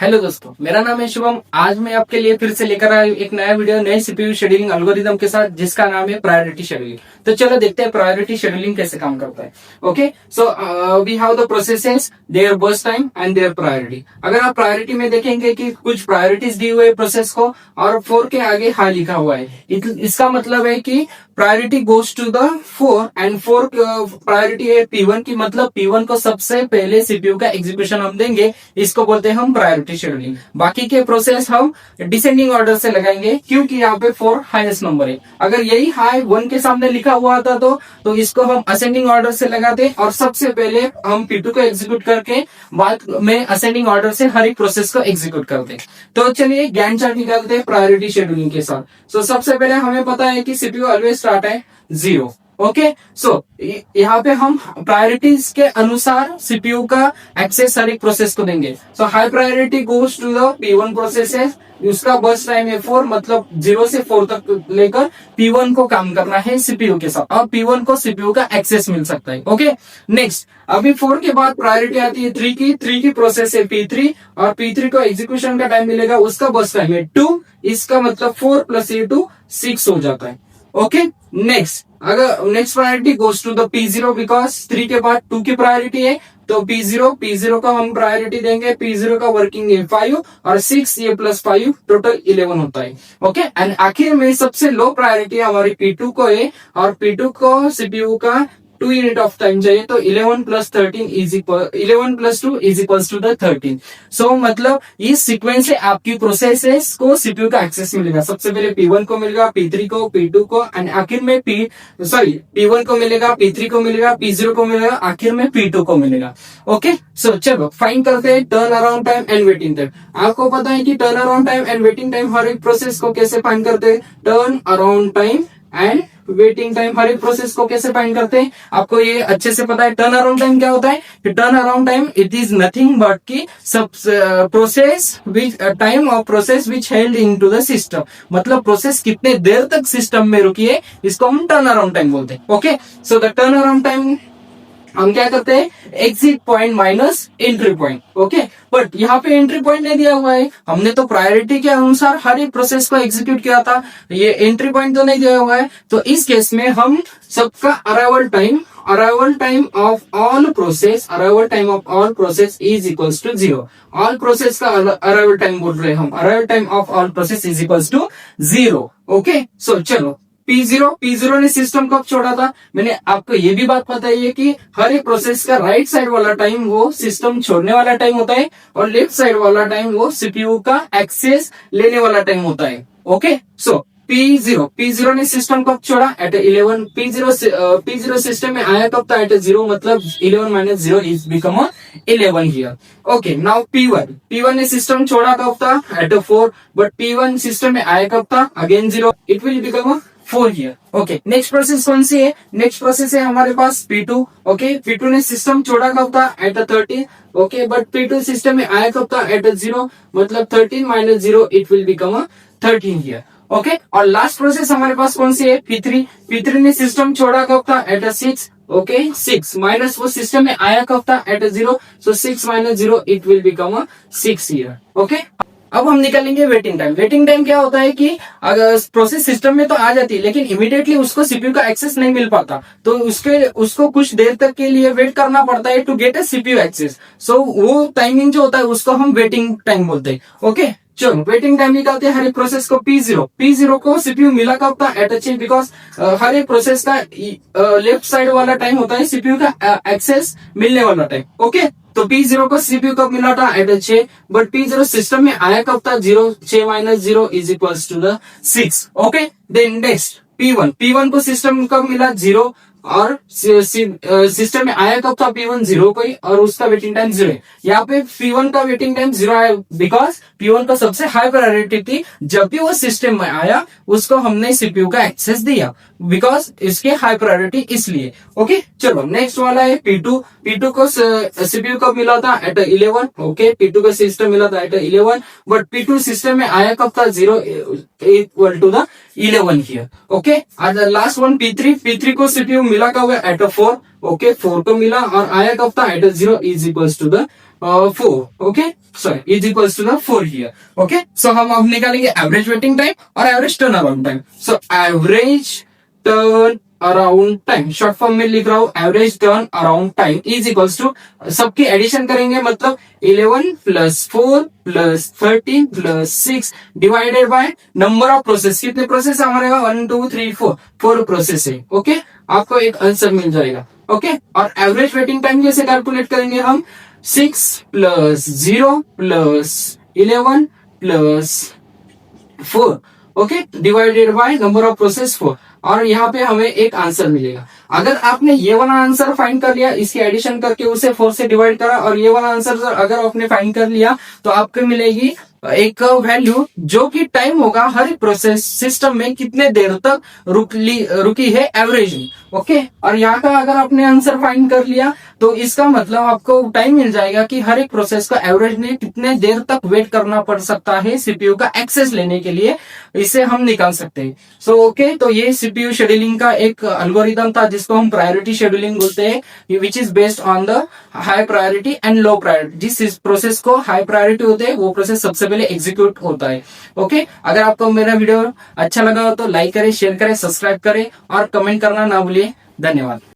Hello दोस्तों, मेरा नाम है शुभम। आज मैं आपके लिए फिर से लेकर आया हूं एक नया वीडियो नए सीपीयू शेड्यूलिंग एल्गोरिदम के साथ, जिसका नाम है प्रायोरिटी शेड्यूलिंग। तो चलो देखते हैं प्रायोरिटी शेड्यूलिंग कैसे काम करता है। Okay, so we have the processes, their burst time and their priority. अगर आप प्रायोरिटी में देखेंगे कि कुछ प्रायोरिटीज दी हुई है प्रोसेस को और 4 के आगे हाई लिखा हुआ है, इसका मतलब है कि priority goes to the 4 and 4 priority है P1 की, मतलब P1 को सबसे पहले सीपीयू का एग्जीक्यूशन हम देंगे। इसको बोलते हैं हम प्रायोरिटी शेड्यूलिंग। बाकी के प्रोसेस हम डिसेंडिंग ऑर्डर से लगाएंगे, क्योंकि यहाँ पे 4 हाईएस्ट नंबर है। अगर यही हाई 1 के सामने लिखा हुआ था तो इसको हम असेंडिंग ऑर्डर से लगाते और सबसे पहले हम P2 को एग्जीक्यूट करके बाद में असेंडिंग ऑर्डर से हर एक प्रोसेस को एग्जीक्यूट करते। तो चलिए गैंट चार्ट निकालते हैं प्रायोरिटी शेड्यूलिंग के साथ। सो सबसे पहले हमें पता है कि सीपीयू ऑलवेज स्टार्ट है 0। ओके, सो यहाँ पे हम प्रायोरिटीज के अनुसार सीपीयू का एक्सेस हर एक प्रोसेस को देंगे। So high priority goes to the P1 process, उसका बर्स्ट टाइम है 4, मतलब 0 से 4 तक लेकर P1 को काम करना है सीपीयू के साथ और P1 को सीपीयू का एक्सेस मिल सकता है। ओके, नेक्स्ट अभी 4 के बाद प्रायोरिटी आती है 3 की प्रोसेस है P3 और P3 को एग्जीक्यूशन का टाइम मिलेगा, उसका बर्स्ट टाइम है 2। इसका मतलब 4 + A2 6 हो जाता है। ओके, नेक्स्ट अगर next priority goes to the P0 because 3 के बाद 2 की प्रायोरिटी है, तो P0 का हम प्रायोरिटी देंगे। P0 का वर्किंग है 5 और 6 ये +5 टोटल 11 होता है। ओके, एंड आखिर में सबसे लो प्रायोरिटी हमारी P2 को है और P2 को सीपीयू का 2 यूनिट ऑफ टाइम चाहिए, तो 11 + 2 इज इक्वल्स टू द 13। सो मतलब इस सीक्वेंस से आपकी प्रोसेसेस को सीपीयू का एक्सेस मिलेगा। सबसे पहले P1 को मिलेगा, P3 को, P2 को एंड आखिर में P1 को मिलेगा, P3 को मिलेगा, P0 को मिलेगा, आखिर में P2 को मिलेगा। ओके, सो चलो फाइंड करते हैं turnaround time and waiting time. आपको पता है कि turnaround time and waiting time हर एक प्रोसेस को कैसे फाइंड करते हैं। Turnaround time and waiting time हर एक प्रोसेस को कैसे फाइंड करते हैं, आपको ये अच्छे से पता है। टर्न अराउंड टाइम क्या होता है? Turn around time it is nothing but की सब process which time of process which held into the system, मतलब प्रोसेस कितने देर तक सिस्टम में रुकी है, इसको हम टर्न अराउंड टाइम बोलते हैं। Okay, so the turn around time हम क्या करते हैं, exit point minus entry point. Okay, but यहाँ पे एंट्री पॉइंट नहीं दिया हुआ है, हमने तो प्रायोरिटी के अनुसार हर एक प्रोसेस को एग्जीक्यूट किया था, ये एंट्री पॉइंट तो नहीं दिया हुआ है। तो इस केस में हम सबका arrival time of all process is equals to 0। All process का अराइवल टाइम बोल रहे हैं हम, arrival time of all process is equals to 0। Okay, so चलो P0 ने सिस्टम कब छोड़ा था, मैंने आपको ये भी बात बताई है कि हर एक प्रोसेस का राइट साइड वाला टाइम वो सिस्टम छोड़ने वाला टाइम होता है और लेफ्ट साइड वाला टाइम वो सीपीयू का एक्सेस लेने वाला टाइम होता है। ओके, सो P0 ने सिस्टम कब छोड़ा, एट 11। P0 सिस्टम में आया कब था, एट 0, मतलब 11 - 0 is become 11 here. Okay, now P1 ने सिस्टम छोड़ा कब था, एट 4, बट P1 सिस्टम में आया कब था, again 0, it will become 4 here. Okay, next process कौन सी है, नेक्स्ट प्रोसेस है हमारे पास P2। ओके, P2 ने सिस्टम छोड़ा कब था, eight 30। Okay, but P2 system में आया कब था, एट 0, मतलब 13 - 0 it will become 13 here. Okay, और लास्ट प्रोसेस हमारे पास कौन सी है, P3 ने सिस्टम छोड़ा कब था, एट 6। ओके, 6 माइनस वो सिस्टम में आया कब था, at 0, so 6 - 0 it will become 6 here. Okay, अब हम निकालेंगे वेटिंग टाइम। वेटिंग टाइम क्या होता है कि अगर प्रोसेस सिस्टम में तो आ जाती है लेकिन इमीडिएटली उसको सीपीयू का एक्सेस नहीं मिल पाता, तो उसको कुछ देर तक के लिए वेट करना पड़ता है to get a CPU access. So वो टाइमिंग जो होता है उसको हम वेटिंग टाइम बोलते हैं। ओके, चलो वेटिंग टाइम निकालते हैं हर एक प्रोसेस को। P0 को सीपीयू मिला कब था, एट 6, बिकॉज हर एक प्रोसेस का लेफ्ट साइड वाला टाइम होता है सीपीयू का एक्सेस मिलने वाला टाइम। ओके, तो P0 को सीपीयू कब मिला था, एट 6, बट P0 सिस्टम में आया कब था, 0, 6 - 0 is equals to the 6। Okay, then next P1 को सिस्टम कब मिला, 0, और सिस्टम में आया कब था, P1 0 को ही, और उसका वेटिंग टाइम 0 है। यहाँ पे P1 का वेटिंग टाइम 0 है बिकॉज P1 का सबसे हाई प्रायोरिटी थी, जब भी वो सिस्टम में आया उसको हमने सीपीयू का एक्सेस दिया बिकॉज इसके हाई प्रायोरिटी इसलिए। ओके, चलो नेक्स्ट वाला है P2 को सीपीयू कब मिला था, एट 11। ओके, P2 का सिस्टम मिला था एट 11, बट P2 सिस्टम में आया कब था, 0 equal to the 11 here. Okay, and the last one P3 को CPU मिला कब हुआ एट 4. ओके 4 को मिला और आया कब था at 0 is equals to the 4. Okay sorry is equals to the 4 here. Okay so हम अब निकालेंगे एवरेज वेटिंग टाइम और average turnaround time. So average turnaround time short form में लिख रहा हूं average turnaround time is equals to सबकी addition करेंगे मतलब 11 plus 4 plus 13 plus 6 divided by number of process. कितने प्रोसेस हमारे 1 2 3 4 प्रोसेस है. ओके आपको एक आंसर मिल जाएगा. ओके और एवरेज वेटिंग टाइम कैसे कैलकुलेट करेंगे हम 6 plus 0 plus 11 plus 4 okay divided by number of process 4 और यहाँ पे हमें एक आंसर मिलेगा. अगर आपने ये वाला आंसर फाइंड कर लिया इसकी एडिशन करके उसे 4 से डिवाइड करा और ये वाला आंसर अगर आपने फाइंड कर लिया तो आपको मिलेगी एक वैल्यू जो कि टाइम होगा हर एक प्रोसेस सिस्टम में कितने देर तक रुकी है एवरेज में. ओके और यहाँ का अगर आपने आंसर फाइंड कर लिया तो इसका मतलब आपको टाइम मिल जाएगा कि हर एक प्रोसेस का एवरेज में कितने देर तक वेट करना पड़ सकता है सीपीयू का एक्सेस लेने के लिए. इसे हम निकाल सकते हैं. सो ओके तो ये सीपीयू शेड्यूलिंग का एक एल्गोरिथम था जिसको हम प्रायोरिटी शेड्यूलिंग बोलते हैं which is based on the high priority and low priority. जिस प्रोसेस को हाई प्रायोरिटी होते हैं वो प्रोसेस सबसे पहले एग्जीक्यूट होता है. ओके अगर आपको मेरा वीडियो अच्छा लगा हो तो लाइक करें शेयर करें सब्सक्राइब करें और कमेंट करना ना भूलिए. धन्यवाद.